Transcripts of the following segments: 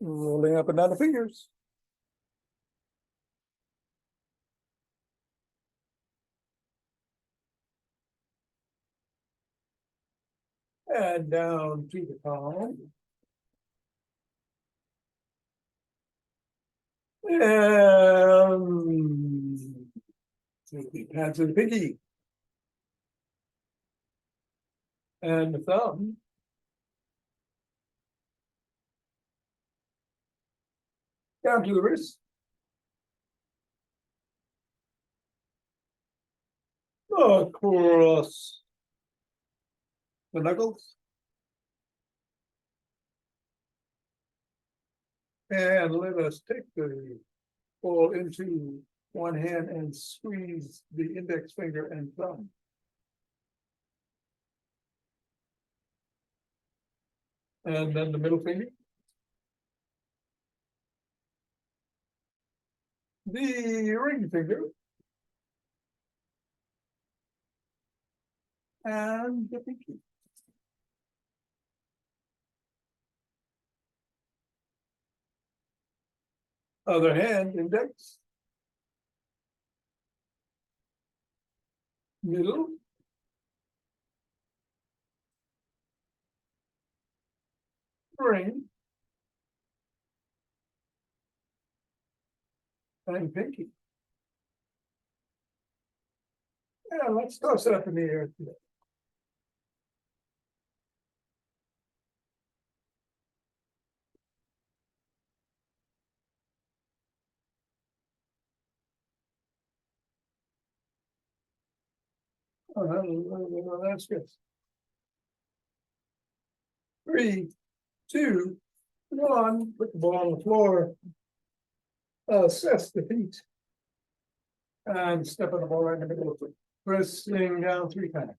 Rolling up and down the fingers. And down to the palm. And to the pads of the pinky. And the thumb. Down to the wrist. Across the knuckles. And let us take the ball into one hand and squeeze the index finger and thumb. And then the middle finger. The ring finger. And the pinky. Other hand, index. Middle. Ring. And pinky. Yeah, let's toss it up in the air. Oh, that's good. 3, 2, 1. Put the ball on the floor. Assess the feet. And step on the ball right in the middle of it. Pressing down 3 times.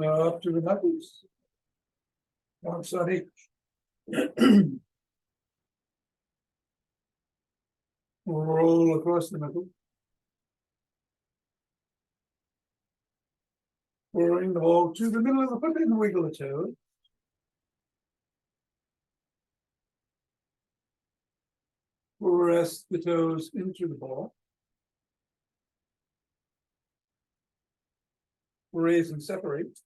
Up to the knuckles. One side each. Roll across the knuckle. Bring the ball to the middle of the foot and wiggle the toe. Press the toes into the ball. Raise and separate.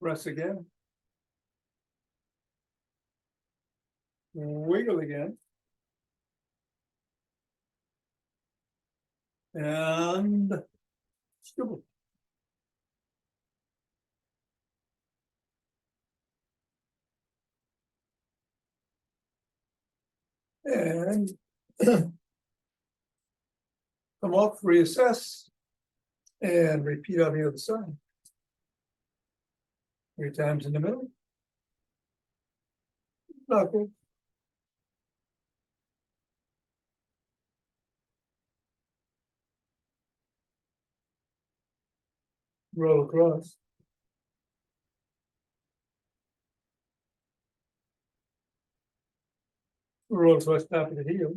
Press again. Wiggle again. And scribble. And come off, reassess, and repeat on the other side. 3 times in the middle. Knuckle. Roll across. Roll to the top of the heel.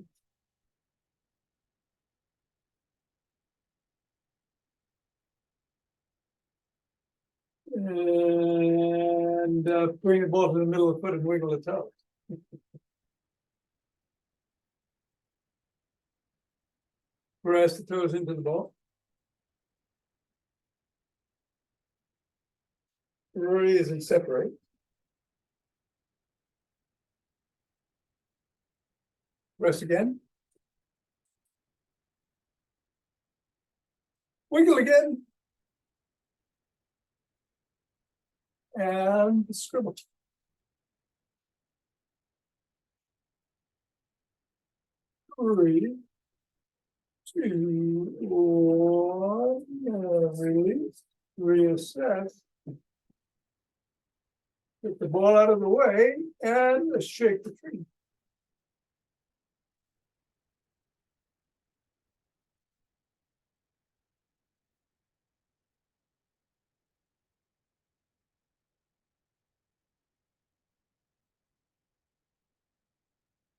And bring the ball to the middle of the foot and wiggle the toe. Press the toes into the ball. Raise and separate. Press again. Wiggle again. And scribble. Three, 2, 1. Release. Reassess. Get the ball out of the way and shake the tree.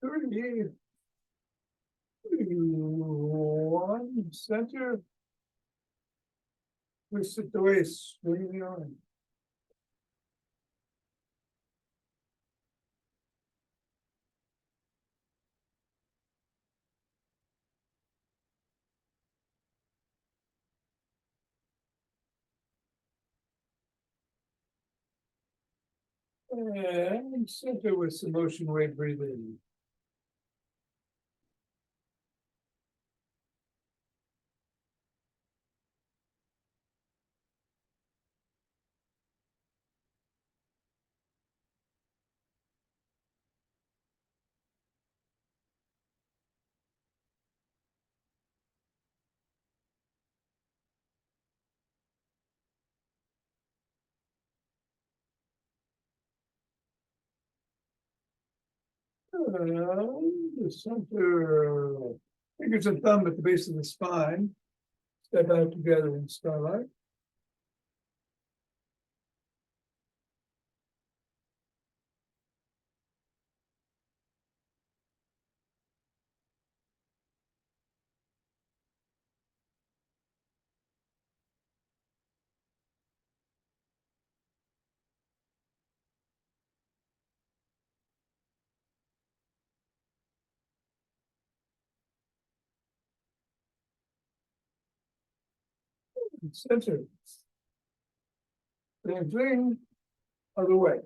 Three, 2, 1. Center. twist it the waist, swing the arm. And center with some motion weight breathing. The center, fingers and thumb at the base of the spine. Step out together in starlight. Center. Then swing other way.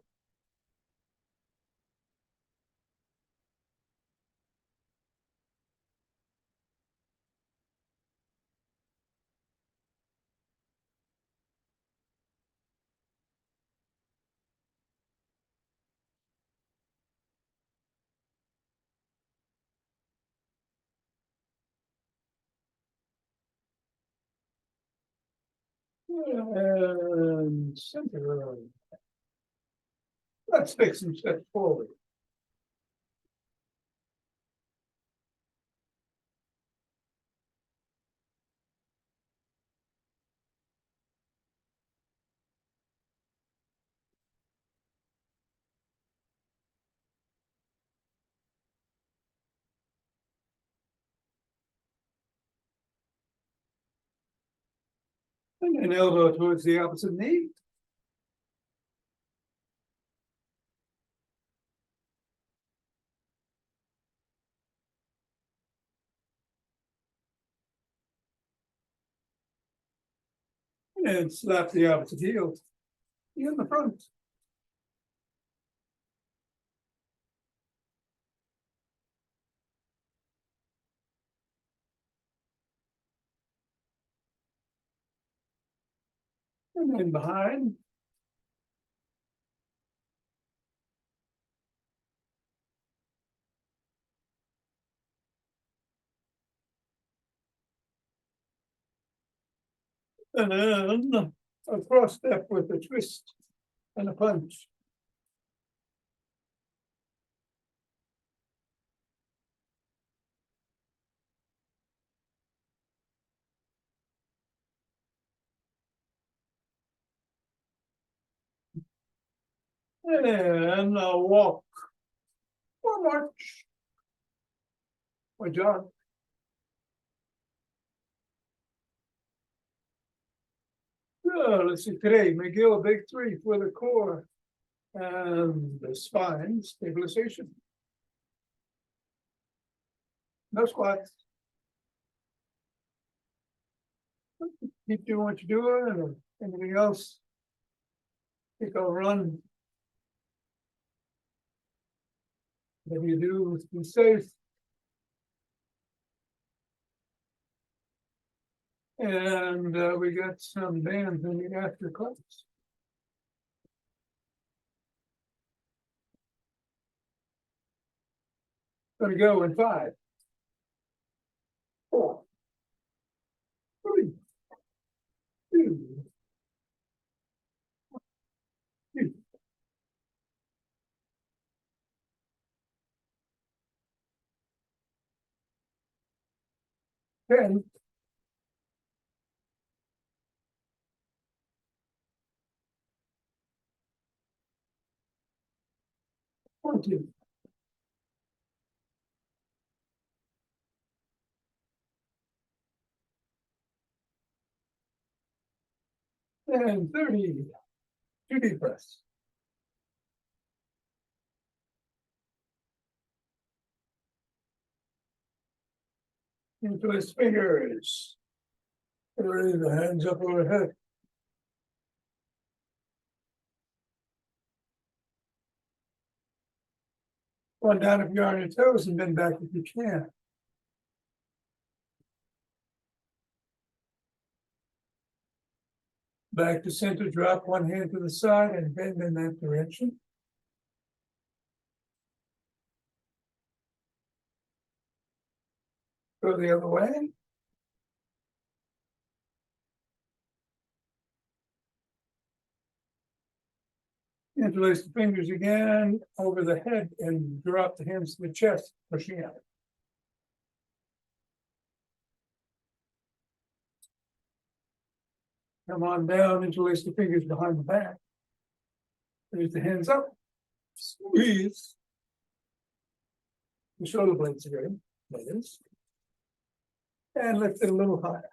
And center. Let's take some steps forward. And an elbow towards the opposite knee. And slap the opposite heel in the front. And then behind. And then a cross step with a twist and a punch. And a walk or march. Or jog. Good. Let's see today. McGill, big three for the core and the spine stabilization. No squats. Keep doing what you're doing, or anything else. Take a run. Whatever you do, be safe. And we got some bands in the after class. Gonna go in 5, 4, 3, 2, 2, 10. 14. And 30. 2 deep breaths. Into his fingers. Raise the hands up overhead. One down if you're on your toes and bend back if you can. Back to center, drop one hand to the side and bend in that direction. Go the other way. Interlace the fingers again over the head and drop the hands to the chest, pushing out. Come on down, interlace the fingers behind the back. Raise the hands up, squeeze. The shoulder blades again, that is. And lift it a little higher.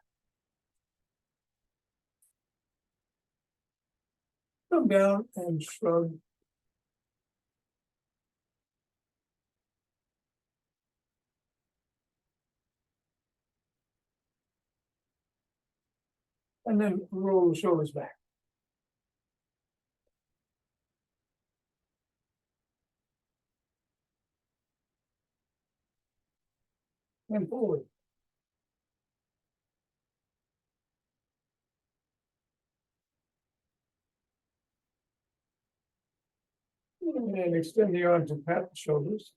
Come down and shrug. And then roll the shoulders back. And forward. And extend the arms and pat the shoulders.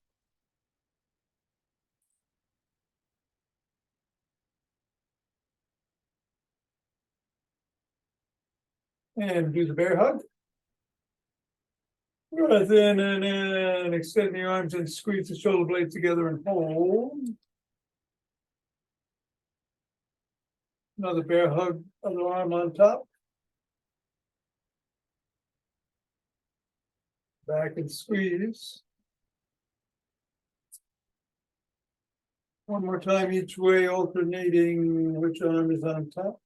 And do the bear hug. Breath in and in, extend the arms and squeeze the shoulder blades together and hold. Another bear hug, other arm on top. Back and squeeze. One more time each way, alternating which arm is on top.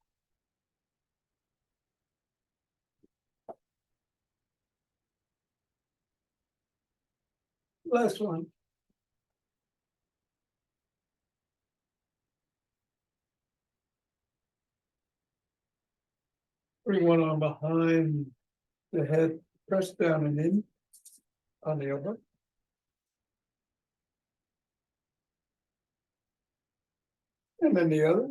Last one. Bring one arm behind the head, press down and in on the elbow. And then the other.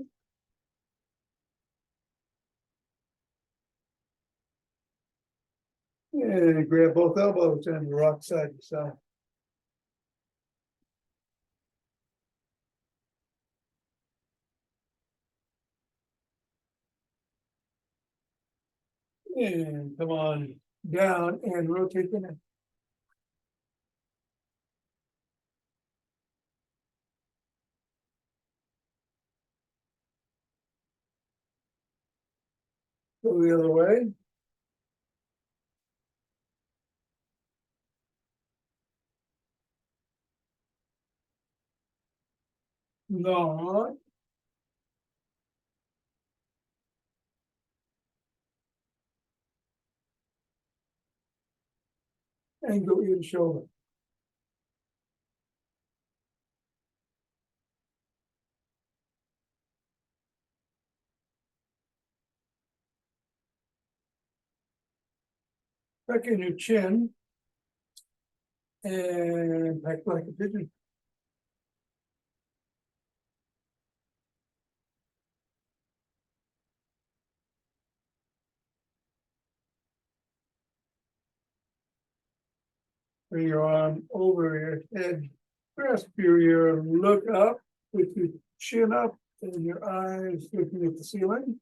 And grab both elbows and rock side to side. And come on down and rotate the neck. Go the other way. Nod. And go ear to shoulder. Back in your chin. And back like a pigeon. Bring your arm over your head. Grasp your ear and look up with your chin up and your eyes looking at the ceiling.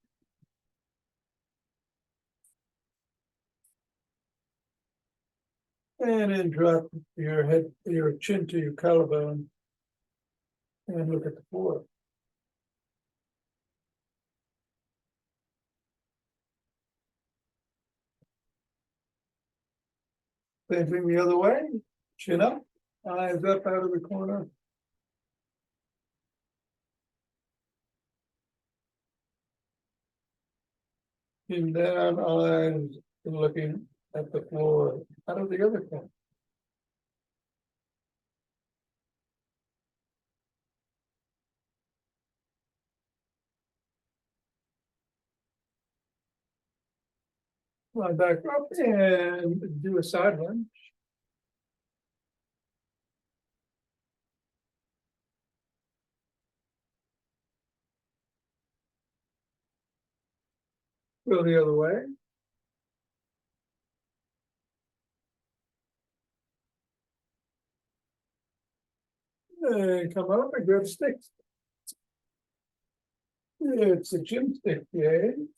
And then drop your head, your chin to your collarbone and look at the floor. Same thing the other way, chin up, eyes up out of the corner. And then I'm looking at the floor out of the other corner. Lie back up and do a side lunge. Go the other way. And come up and grab sticks. It's a GymStick game.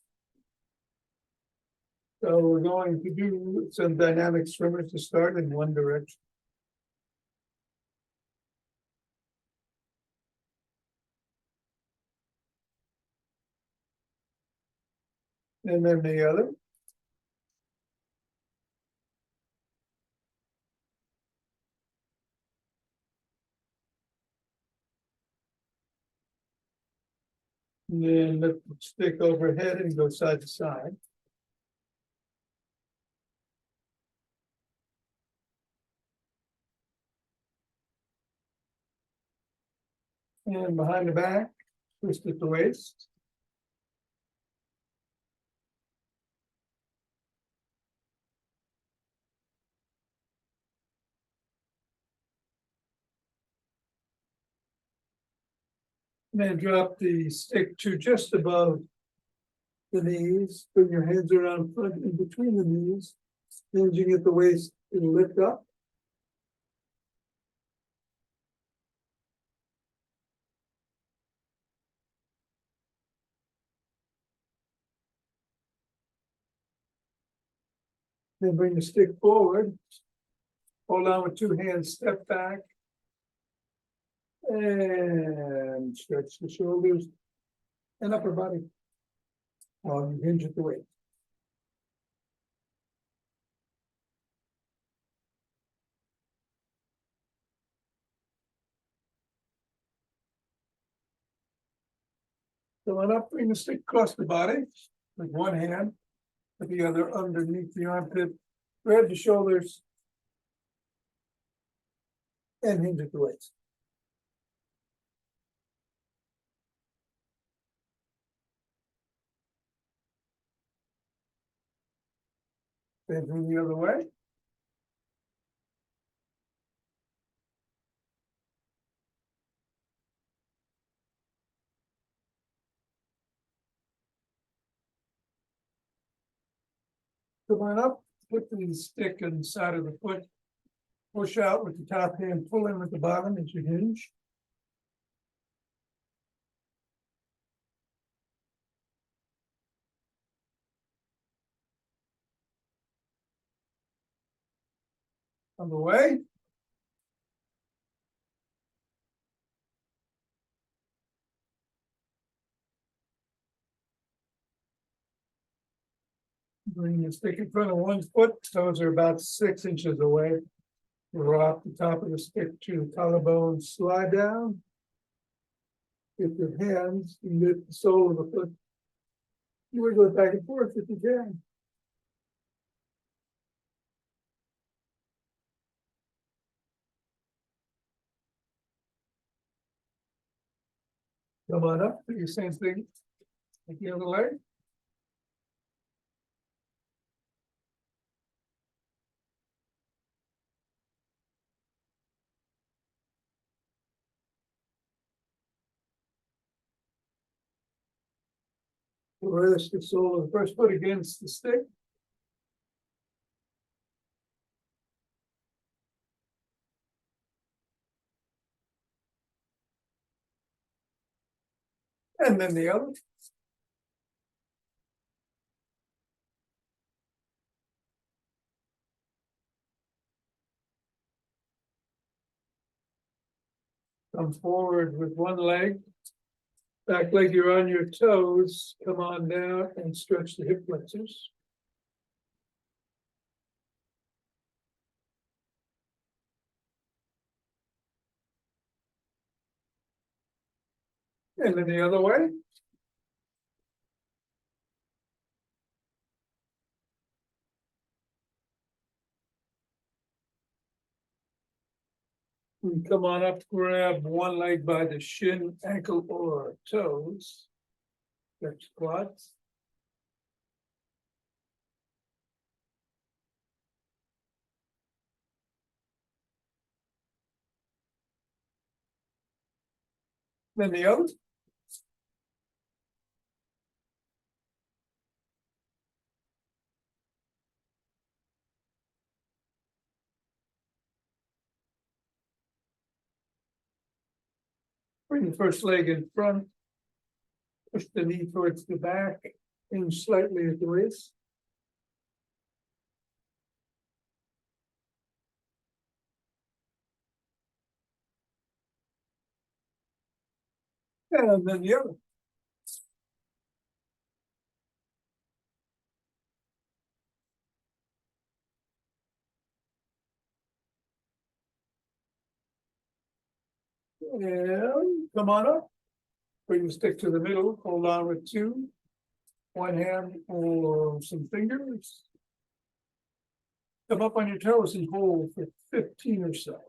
So we're going to do some dynamic swimmers to start in one direction. And then the other. And then lift the stick overhead and go side to side. And behind the back, twist at the waist. And then drop the stick to just above the knees. Bring your hands around front in between the knees. Hinging at the waist and lift up. Then bring the stick forward. Hold on with two hands, step back. And stretch the shoulders and upper body. While you hinge at the waist. Come on up, bring the stick across the body with one hand, with the other underneath the armpit. Grab the shoulders and hinge at the waist. Then from the other way. Come on up, put the stick on the side of the foot. Push out with the top hand, pull in with the bottom as you hinge. On the way. Bring the stick in front of one foot, toes are about 6 inches away. Drop the top of the stick to the collarbone, slide down. With your hands, you lift the sole of the foot. You wiggle it back and forth if you can. Come on up, do your same thing. Like the other leg. Rest the sole of the first foot against the stick. And then the other. Come forward with one leg. Back leg, you're on your toes. Come on down and stretch the hip flexors. And then the other way. And come on up, grab one leg by the shin, ankle, or toes. Stretch quads. Then the other. Bring the first leg in front. Push the knee towards the back, hinge slightly at the waist. And then the other. And come on up. Bring the stick to the middle, hold on with two. One hand or some fingers. Come up on your toes and hold for 15 or so.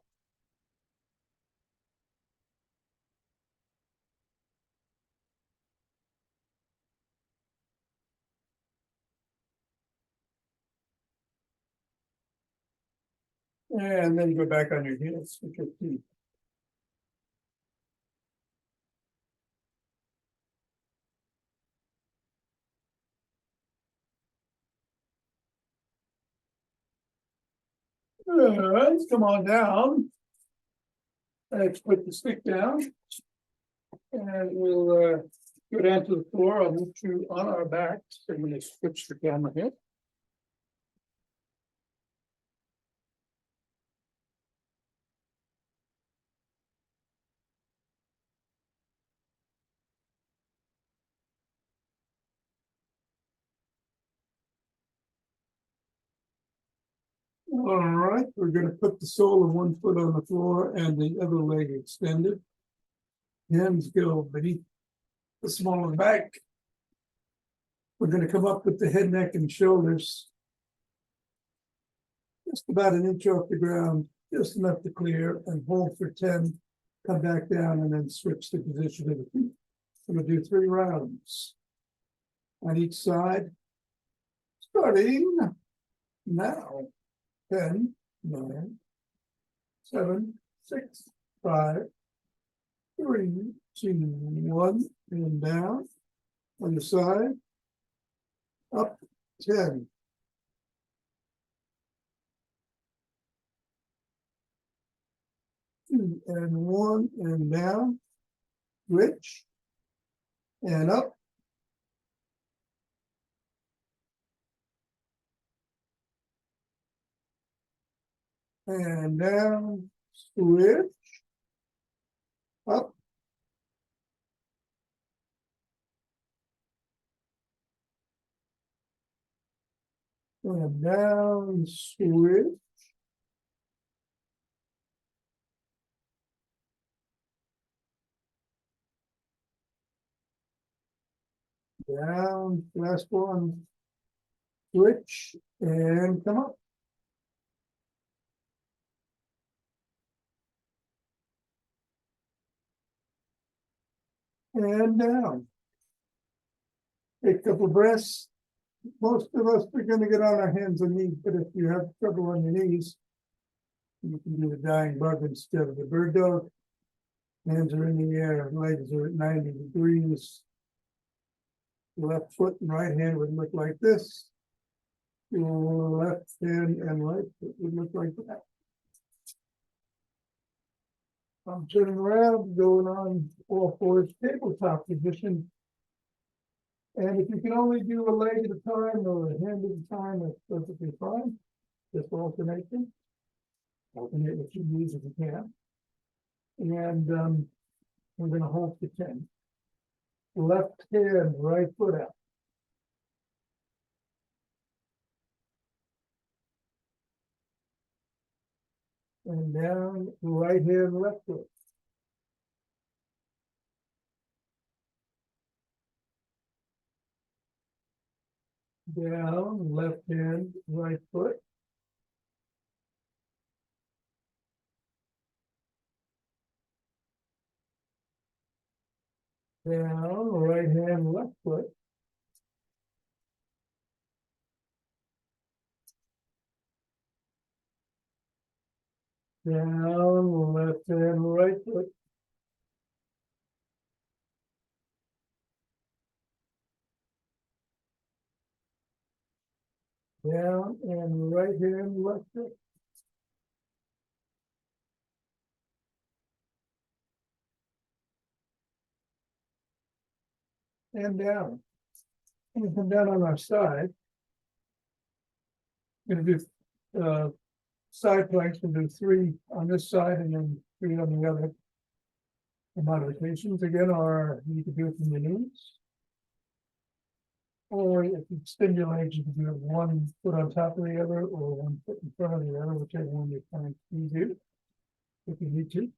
And then go back on your heels for 15. Let's come on down. Let's put the stick down. And we'll go down to the floor. I'll move you on our backs. I'm going to switch the camera here. All right, we're going to put the sole of one foot on the floor and the other leg extended. Hands go beneath the small of the back. We're going to come up with the head, neck, and shoulders. Just about an inch off the ground, just enough to clear, and hold for 10. Come back down and then switch the position of the feet. We'll do 3 rounds on each side. Starting now. 10, 9, 7, 6, 5, 3, 2, 1, and down. On the side. Up 10. 2 and 1 and down. Switch. And up. And down. Switch. Up. And down. Switch. Down, last one, switch, and come up. And down. Take a couple breaths. Most of us are going to get on our hands and knees, but if you have trouble on your knees, you can do the dying bug instead of the bird dog. Hands are in the air, legs are at 90 degrees. Left foot and right hand would look like this. Your left hand and right foot would look like that. I'm turning around, going on all fours, tabletop position. And if you can only do a leg at a time or a hand at a time, that's perfectly fine. Just alternation. Alternate with 2 knees if you can. And we're going to hold for 10. Left hand, right foot out. And down, right hand, left foot. Down, left hand, right foot. Down, right hand, left foot. Down, left hand, right foot. Down and right hand, left foot. And down. And we come down on our side. We're gonna do side planks. We'll do 3 on this side and then 3 on the other. The modifications again are you can do it from your knees. Or if you extend your legs, you can do it 1 foot on top of the other or 1 foot in front of the other, whichever one you find easier. If you need to.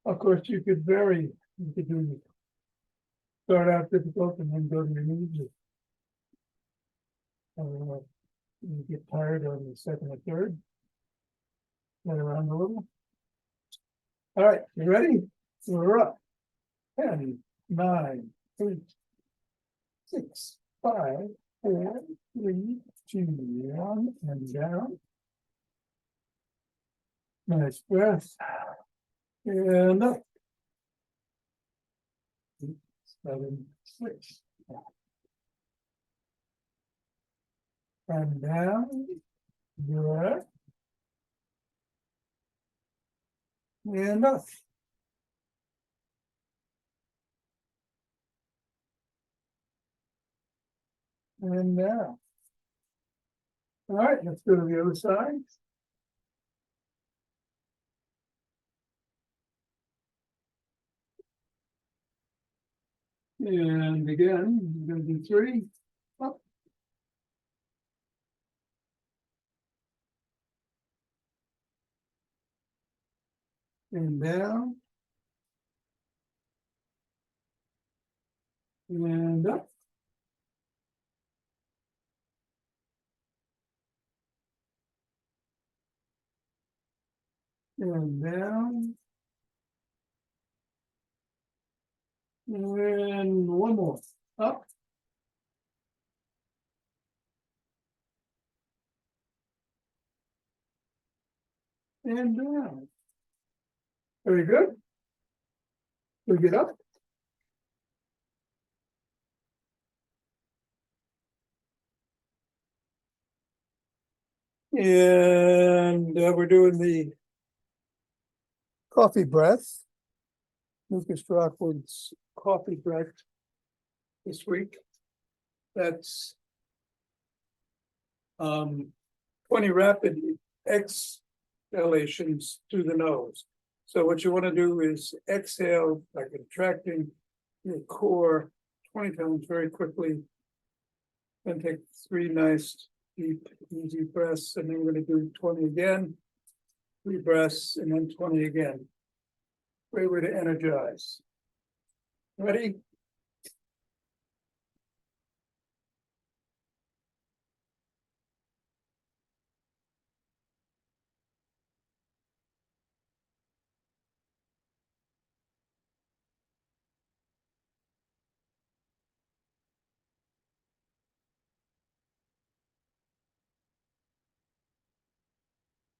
Of course, you could vary. You could do start out difficult and then go to your knees. You get tired on the second or third. Play around a little. All right, you ready? We're up. 10, 9, 8, 6, 5, 4, 3, 2, 1, and down. Nice breath. And up. 8, 7, 6. And down. Good. And up. And down. All right, let's go to the other side. And again, we're going to do 3. Up. And down. And up. And down. And 1 more. Up. And down. Very good. We get up. And we're doing the coffee breath. Lucas Rockwood's coffee breath this week. That's 20 rapid exhalations through the nose. So what you want to do is exhale by contracting your core 20 times very quickly. Then take 3 nice, deep, easy breaths, and then we're going to do 20 again. 3 breaths, and then 20 again. Great way to energize. Ready?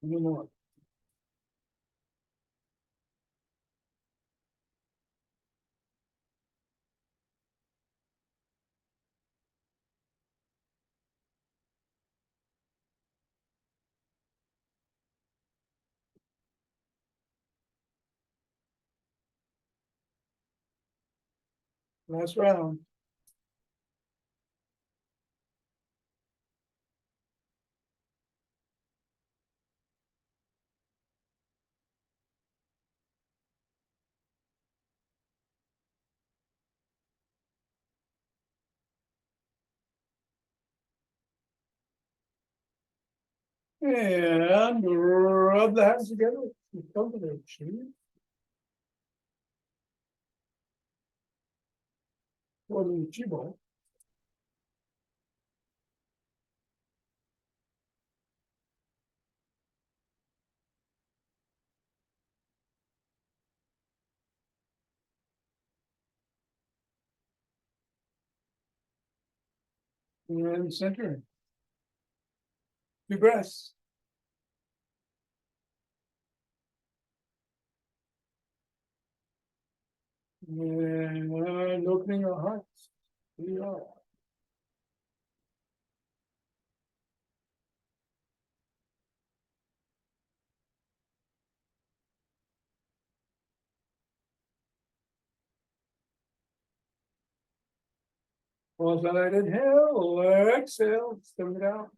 One more. Last round. And rub the hands together. Or the chibo. And center. Two breaths. And opening our hearts. We are. Pause on that inhale, exhale, stem it out.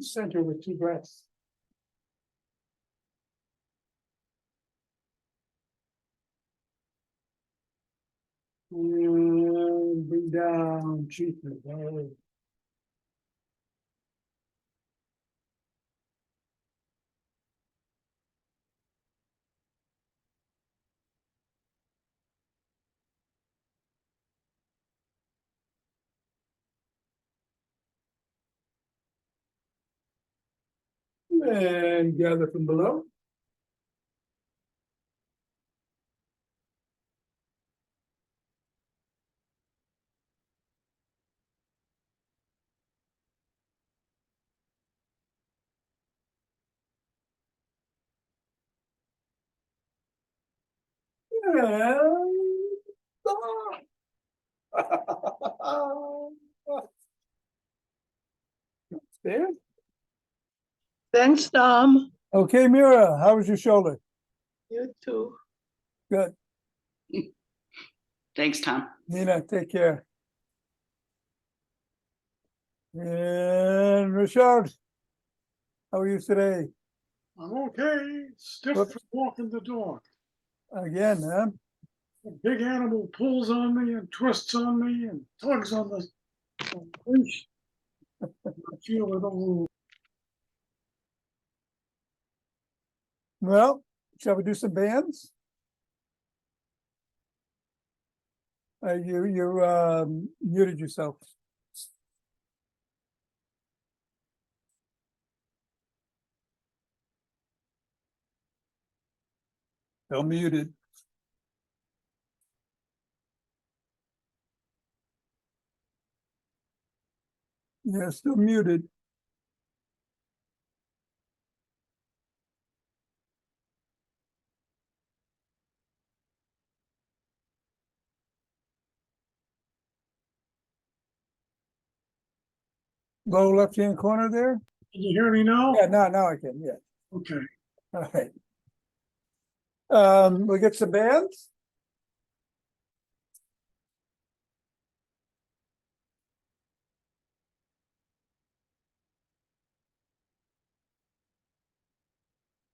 Center with two breaths. And bring down, cheaper. And gather from below. And there. Thanks, Tom. Okay, Mira, how was your shoulder? You too. Good. Thanks, Tom. Nina, take care. And Richard, how are you today? I'm okay, stiff Whoops. from walking the dog. Again, huh? A big animal pulls on me and twists on me and tugs on the leash. I feel it all. Well, shall we do some bands? You muted yourself. Still muted. Yeah, still muted. Lower left-hand corner there? Can you hear me now? Yeah, now I can, yeah. Okay. All right. We get some bands?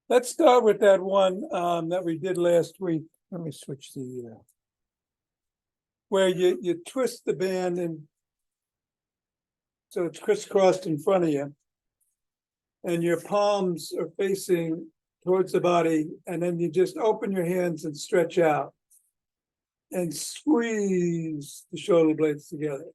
Let's start with that one that we did last week. Let me switch the where you twist the band and so it's crisscrossed in front of you. And your palms are facing towards the body, and then you just open your hands and stretch out and squeeze the shoulder blades together.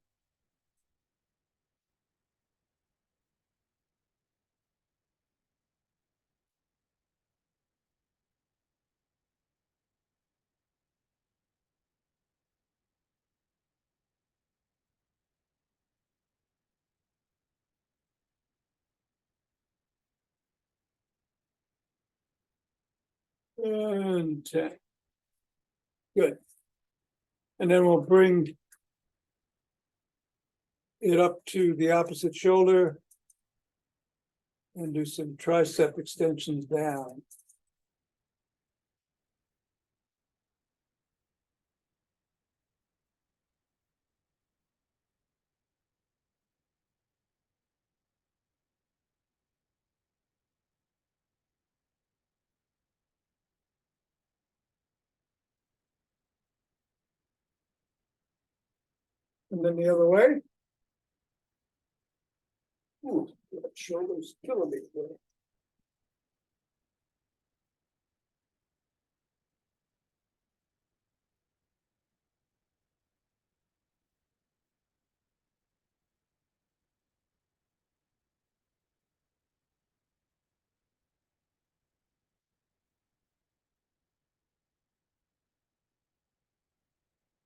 And 10. Good. And then we'll bring it up to the opposite shoulder and do some tricep extensions down. And then the other way. Ooh, that shoulder's killing me there.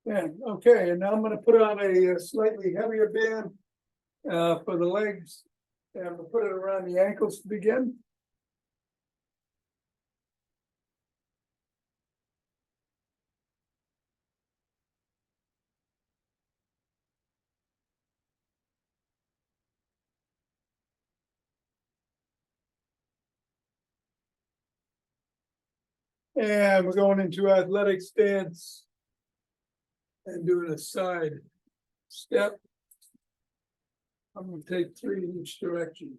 Yeah, okay, and now I'm gonna put on a slightly heavier band for the legs. And we'll put it around the ankles to begin. And we're going into athletic stance. And doing a side step. I'm gonna take 3 in each direction.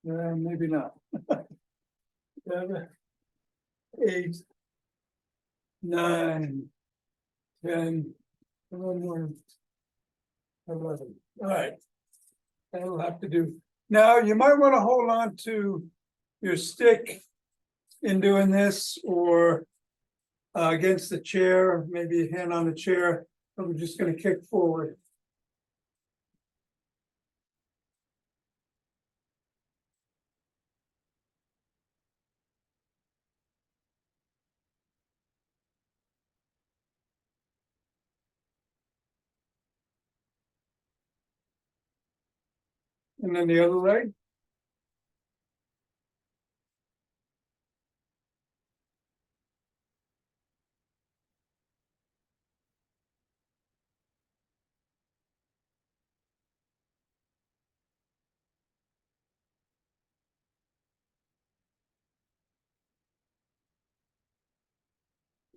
Maybe not. 7, 8, 9, 10, 11, 11. All right. That'll have to do. Now, you might want to hold on to your stick in doing this, or against the chair, maybe a hand on the chair. I'm just going to kick forward. And then the other leg.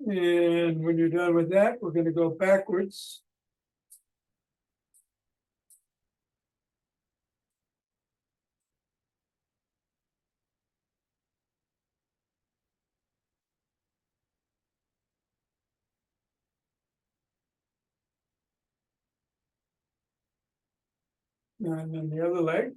And when you're done with that, we're going to go backwards. And then the other leg.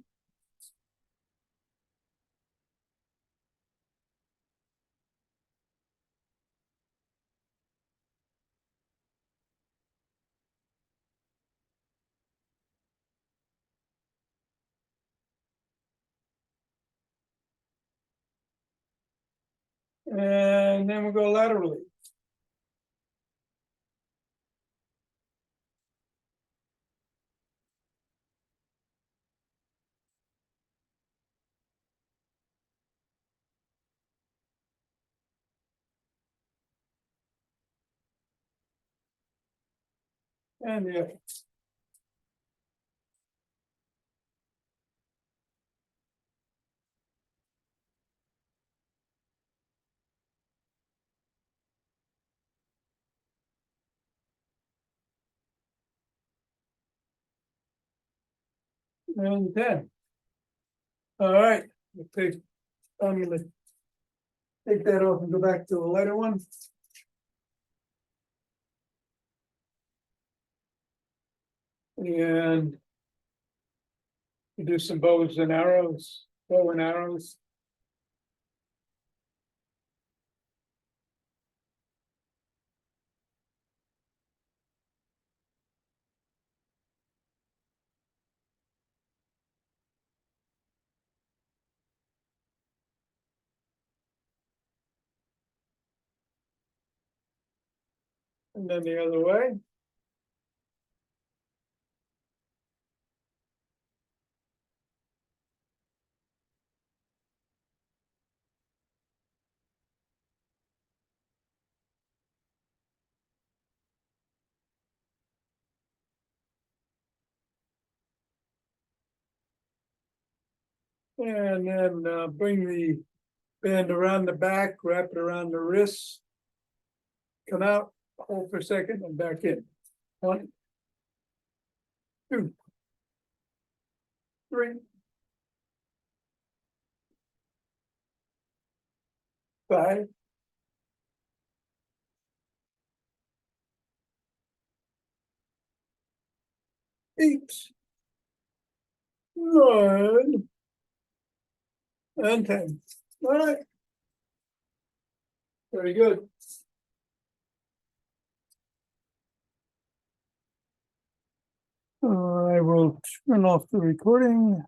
And then we'll go laterally. And yeah. And 10. All right. We'll take, I'm going to take that off and go back to the lighter one. And we do some bows and arrows, bow and arrows. And then the other way. And then bring the band around the back, wrap it around the wrists. Come out, hold for a second, and back in. 1, 2, 3, 5, 8, 9, and 10. All right. Very good. I will turn off the recording.